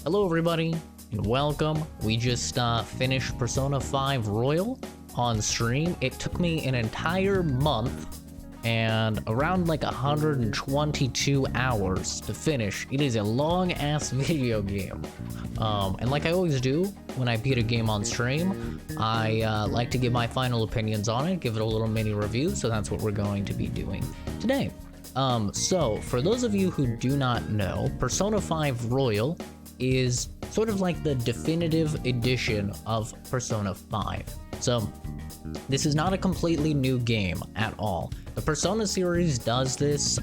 Hello everybody, and welcome. We just finished Persona 5 Royal on stream. It took me an entire month and around like 122 hours to finish. It is a long-ass video game. And like I always do when I beat a game on stream, I like to give my final opinions on it, give it a little mini review, so that's what we're going to be doing today. So for those of you who do not know, Persona 5 Royal is sort of like the definitive edition of Persona 5. So this is not a completely new game at all. The Persona series does this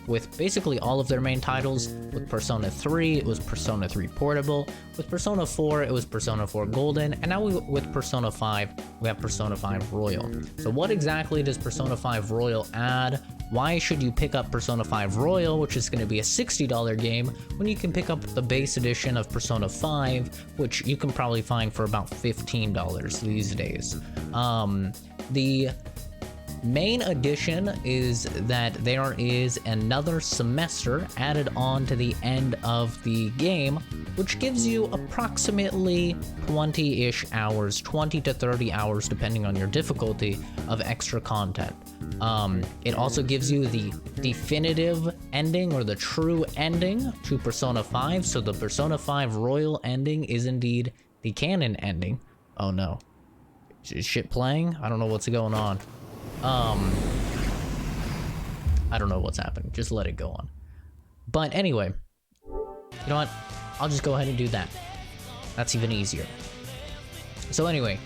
with basically all of their main titles. With Persona 3, it was Persona 3 Portable. With Persona 4, it was Persona 4 Golden. And now with Persona 5, we have Persona 5 Royal. So what exactly does Persona 5 Royal add? Why should you pick up Persona 5 Royal, which is going to be a $60 game, when you can pick up the base edition of Persona 5, which you can probably find for about $15 these days? The main addition is that there is another semester added on to the end of the game, which gives you approximately 20-ish hours, 20 to 30 hours depending on your difficulty of extra content. It also gives you the definitive ending, or the true ending to Persona 5, so the Persona 5 Royal ending is indeed the canon ending. Oh no. Is shit playing? I don't know what's going on. I don't know what's happening. Just let it go on. But anyway, you know what? I'll just go ahead and do that. That's even easier. So anyway,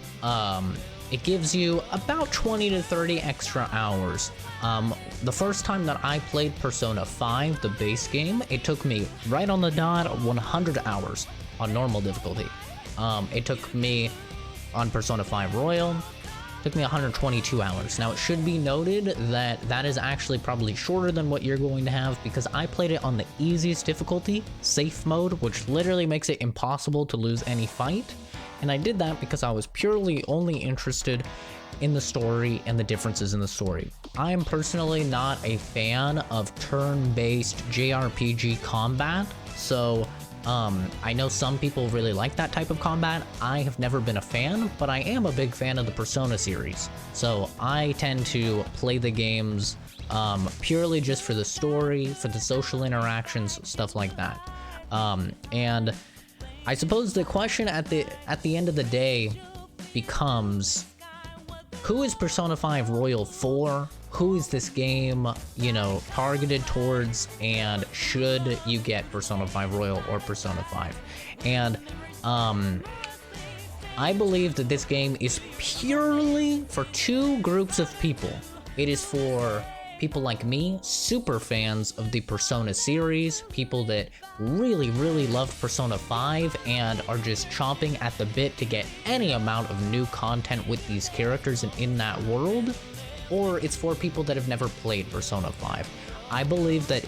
it gives you about 20 to 30 extra hours. The first time that I played Persona 5, the base game, it took me right on the dot 100 hours on normal difficulty. It took me on Persona 5 Royal, took me 122 hours. Now it should be noted that that is actually probably shorter than what you're going to have, because I played it on the easiest difficulty, safe mode, which literally makes it impossible to lose any fight. And I did that because I was purely only interested in the story and the differences in the story. I am personally not a fan of turn-based JRPG combat, so I know some people really like that type of combat. I have never been a fan, but I am a big fan of the Persona series. So I tend to play the games purely just for the story, for the social interactions, stuff like that. And I suppose the question at the end of the day becomes, who is Persona 5 Royal for? Who is this game, you know, targeted towards, and should you get Persona 5 Royal or Persona 5? And I believe that this game is purely for two groups of people. It is for people like me, super fans of the Persona series, people that really, really loved Persona 5 and are just chomping at the bit to get any amount of new content with these characters and in that world. Or it's for people that have never played Persona 5. I believe that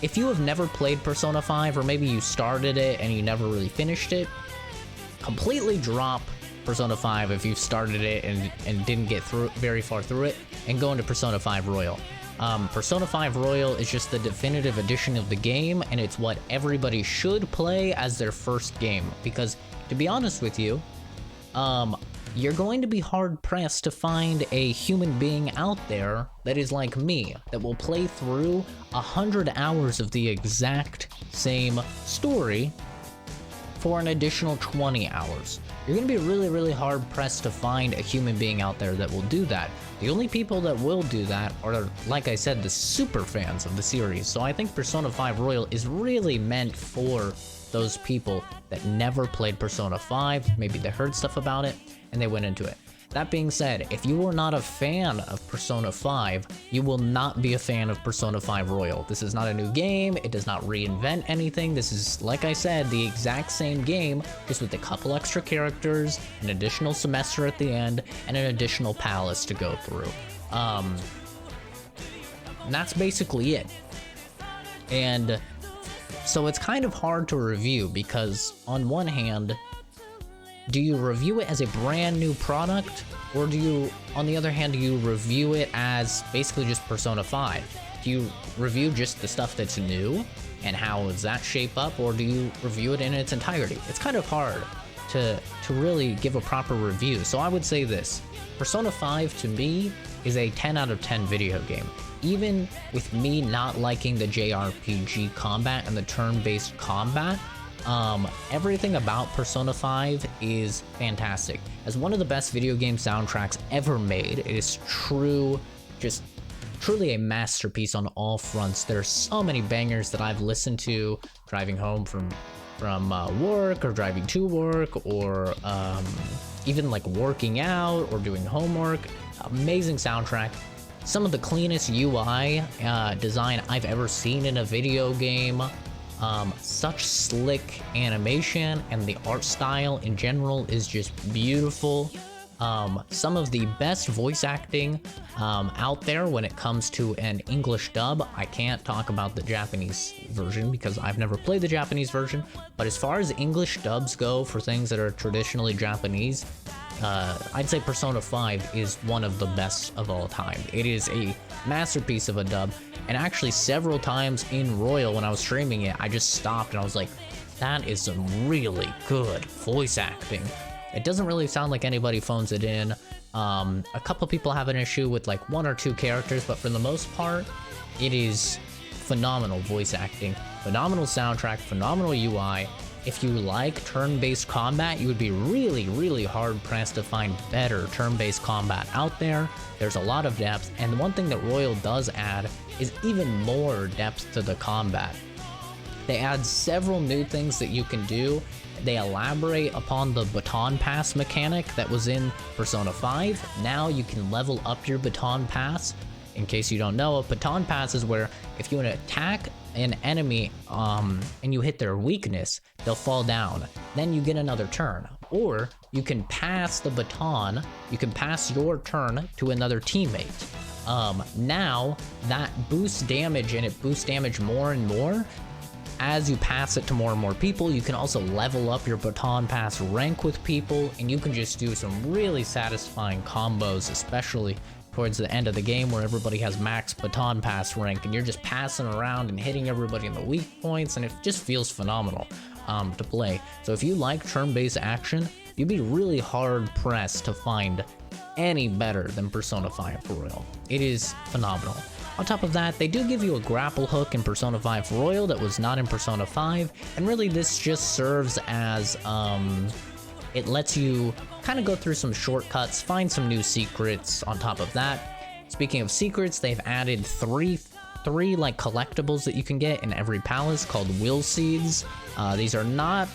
if you have never played Persona 5, or maybe you started it and you never really finished it, completely drop Persona 5 if you've started it and didn't get through very far through it, and go into Persona 5 Royal. Persona 5 Royal is just the definitive edition of the game, and it's what everybody should play as their first game, because to be honest with you, you're going to be hard-pressed to find a human being out there that is like me, that will play through 100 hours of the exact same story for an additional 20 hours. You're going to be really, really hard-pressed to find a human being out there that will do that. The only people that will do that are, like I said, the super fans of the series. So I think Persona 5 Royal is really meant for those people that never played Persona 5, maybe they heard stuff about it, and they went into it. That being said, if you are not a fan of Persona 5, you will not be a fan of Persona 5 Royal. This is not a new game, it does not reinvent anything. This is, like I said, the exact same game, just with a couple extra characters, an additional semester at the end, and an additional palace to go through. And that's basically it. And so it's kind of hard to review, because on one hand, do you review it as a brand new product, or do you, on the other hand, do you review it as basically just Persona 5? Do you review just the stuff that's new and how does that shape up, or do you review it in its entirety? It's kind of hard to really give a proper review. So I would say this: Persona 5 to me is a 10 out of 10 video game. Even with me not liking the JRPG combat and the turn-based combat, everything about Persona 5 is fantastic. As one of the best video game soundtracks ever made, it is truly a masterpiece on all fronts. There are so many bangers that I've listened to driving home from work, or driving to work, or even like working out or doing homework. Amazing soundtrack. Some of the cleanest UI design I've ever seen in a video game. Such slick animation, and the art style in general is just beautiful. Some of the best voice acting out there when it comes to an English dub. I can't talk about the Japanese version because I've never played the Japanese version, but as far as English dubs go for things that are traditionally Japanese, I'd say Persona 5 is one of the best of all time. It is a masterpiece of a dub, and actually several times in Royal when I was streaming it, I just stopped and I was like, that is some really good voice acting. It doesn't really sound like anybody phones it in. A couple people have an issue with like 1 or 2 characters, but for the most part, it is phenomenal voice acting, phenomenal soundtrack, phenomenal UI. If you like turn-based combat, you would be really hard-pressed to find better turn-based combat out there. There's a lot of depth, and the one thing that Royal does add is even more depth to the combat. They add several new things that you can do. They elaborate upon the baton pass mechanic that was in Persona 5. Now you can level up your baton pass. In case you don't know, a baton pass is where if you attack an enemy and you hit their weakness, they'll fall down. Then you get another turn. Or you can pass the baton, you can pass your turn to another teammate. Now that boosts damage, and it boosts damage more and more. As you pass it to more and more people, you can also level up your baton pass rank with people, and you can just do some really satisfying combos, especially towards the end of the game where everybody has max baton pass rank and you're just passing around and hitting everybody in the weak points, and it just feels phenomenal to play. So if you like turn-based action, you'd be really hard pressed to find any better than Persona 5 Royal. It is phenomenal. On top of that, they do give you a grapple hook in Persona 5 Royal that was not in Persona 5, and really this just serves as, it lets you kind of go through some shortcuts, find some new secrets on top of that. Speaking of secrets, they've added three like collectibles that you can get in every palace called will seeds. These are not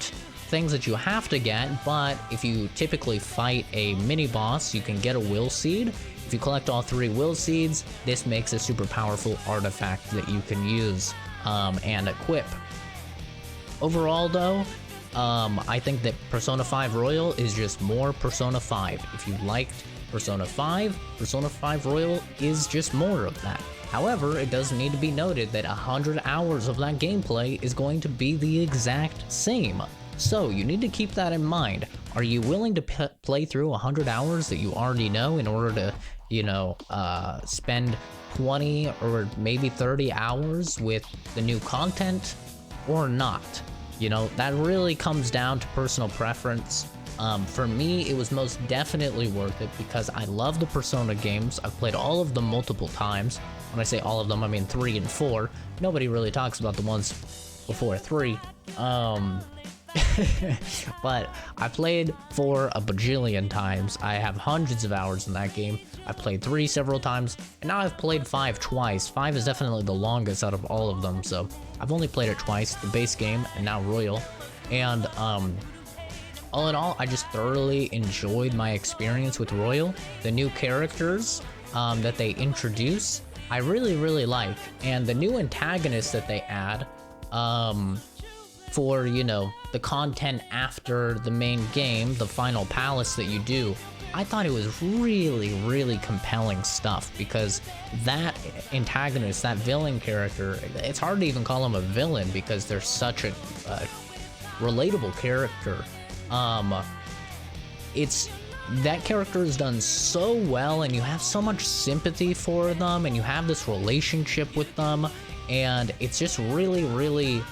things that you have to get, but if you typically fight a mini boss, you can get a will seed. If you collect all 3 will seeds, this makes a super powerful artifact that you can use and equip. Overall though, I think that Persona 5 Royal is just more Persona 5. If you liked Persona 5, Persona 5 Royal is just more of that. However, it does need to be noted that 100 hours of that gameplay is going to be the exact same. So you need to keep that in mind. Are you willing to play through 100 hours that you already know in order to, you know, spend 20 or maybe 30 hours with the new content, or not? You know, that really comes down to personal preference. For me, it was most definitely worth it because I love the Persona games. I've played all of them multiple times. When I say all of them, I mean 3 and 4. Nobody really talks about the ones before 3. But I played 4 a bajillion times. I have hundreds of hours in that game. I've played 3 several times, and now I've played 5 twice. 5 is definitely the longest out of all of them, so I've only played it twice, the base game and now Royal. And all in all, I just thoroughly enjoyed my experience with Royal. The new characters that they introduce, I really like, and the new antagonists that they add for, you know, the content after the main game, the final palace that you do, I thought it was really compelling stuff, because that antagonist, that villain character, it's hard to even call him a villain because they're such a relatable character. That character is done so well, and you have so much sympathy for them, and you have this relationship with them, and it's just really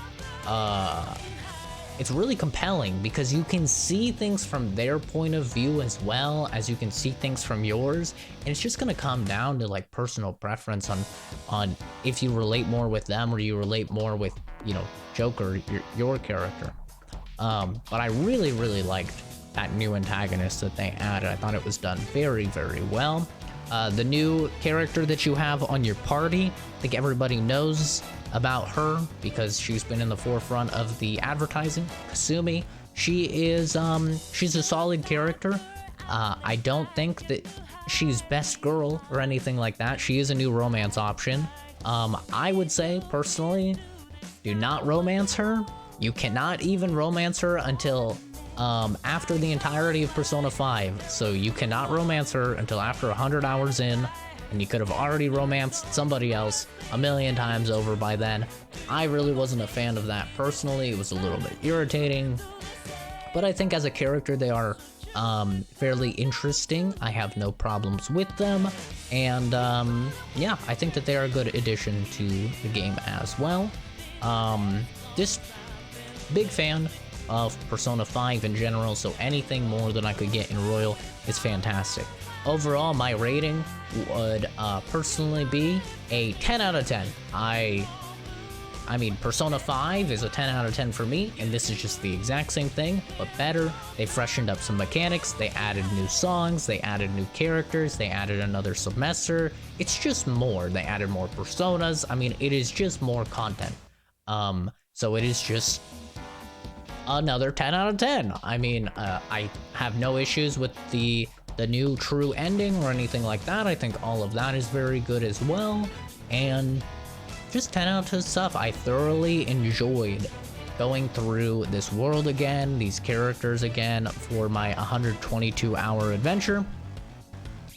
it's really compelling because you can see things from their point of view as well as you can see things from yours, and it's just gonna come down to like personal preference on if you relate more with them or you relate more with, you know, Joker, your character. But I really liked that new antagonist that they added. I thought it was done very well. The new character that you have on your party, I think everybody knows about her because she's been in the forefront of the advertising. Kasumi, she's a solid character. I don't think that she's best girl or anything like that. She is a new romance option. I would say personally, do not romance her. You cannot even romance her until after the entirety of Persona 5. So you cannot romance her until after 100 hours in, and you could have already romanced somebody else a million times over by then. I really wasn't a fan of that personally. It was a little bit irritating, but I think as a character they are fairly interesting. I have no problems with them, and yeah, I think that they are a good addition to the game as well. Just big fan of Persona 5 in general, so anything more than I could get in Royal is fantastic. Overall, my rating would personally be a 10 out of 10. I mean, Persona 5 is a 10 out of 10 for me, and this is just the exact same thing, but better. They freshened up some mechanics, they added new songs, they added new characters, they added another semester. It's just more. They added more personas. I mean, it is just more content. So it is just another 10 out of 10. I mean, I have no issues with the new true ending or anything like that. I think all of that is very good as well, and just 10 out of 10 stuff. I thoroughly enjoyed going through this world again, these characters again, for my 122-hour adventure,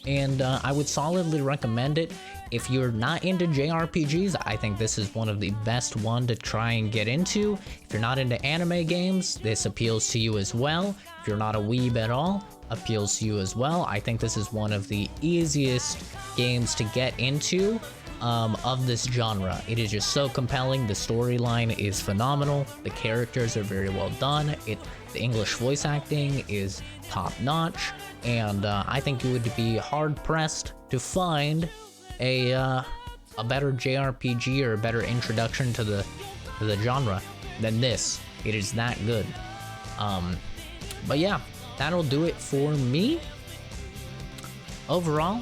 and I would solidly recommend it. If you're not into JRPGs, I think this is one of the best one to try and get into. If you're not into anime games, this appeals to you as well. If you're not a weeb at all, appeals to you as well. I think this is one of the easiest games to get into of this genre. It is just so compelling. The storyline is phenomenal. The characters are very well done. The English voice acting is top notch, and I think you would be hard pressed to find a better JRPG or a better introduction to the genre than this. It is that good. But yeah, that'll do it for me. Overall,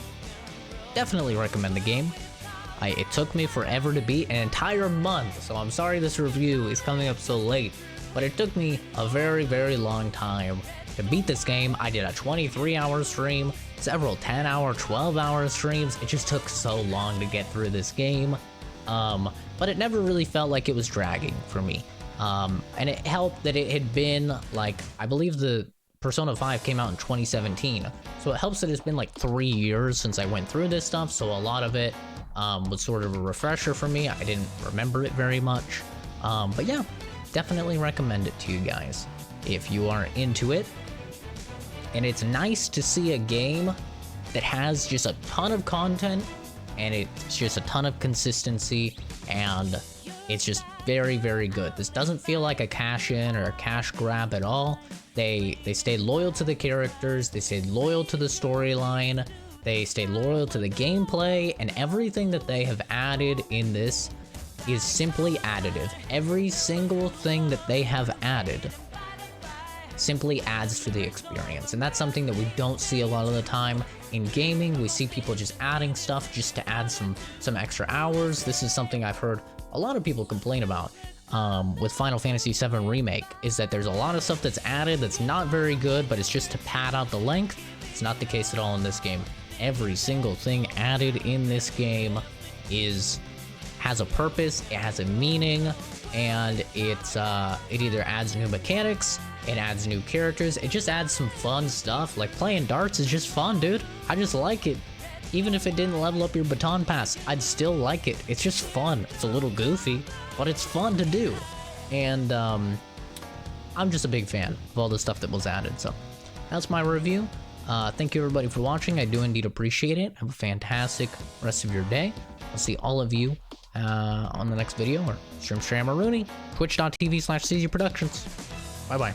definitely recommend the game. It took me forever to beat, an entire month, so I'm sorry this review is coming up so late, but it took me a very long time to beat this game. I did a 23-hour stream, several 10-hour, 12-hour streams. It just took so long to get through this game, but it never really felt like it was dragging for me. And it helped that it had been, like, I believe the Persona 5 came out in 2017, so it helps that it's been like 3 years since I went through this stuff, so a lot of it was sort of a refresher for me. I didn't remember it very much, but yeah, definitely recommend it to you guys if you are into it. And it's nice to see a game that has just a ton of content, and it's just a ton of consistency, and it's just very good. This doesn't feel like a cash in or a cash grab at all. They stayed loyal to the characters, they stayed loyal to the storyline, they stayed loyal to the gameplay, and everything that they have added in this is simply additive. Every single thing that they have added simply adds to the experience, and that's something that we don't see a lot of the time in gaming. We see people just adding stuff just to add some extra hours. This is something I've heard a lot of people complain about with Final Fantasy VII Remake, is that there's a lot of stuff that's added that's not very good, but it's just to pad out the length. It's not the case at all in this game. Every single thing added in this game has a purpose, it has a meaning, and it either adds new mechanics, it adds new characters, it just adds some fun stuff. Like playing darts is just fun, dude. I just like it. Even if it didn't level up your baton pass, I'd still like it. It's just fun. It's a little goofy, but it's fun to do. And I'm just a big fan of all the stuff that was added. So that's my review. Thank you everybody for watching. I do indeed appreciate it. Have a fantastic rest of your day. I'll see all of you on the next video, or Stream Rooney, twitch.tv/CZ Productions. Bye-bye.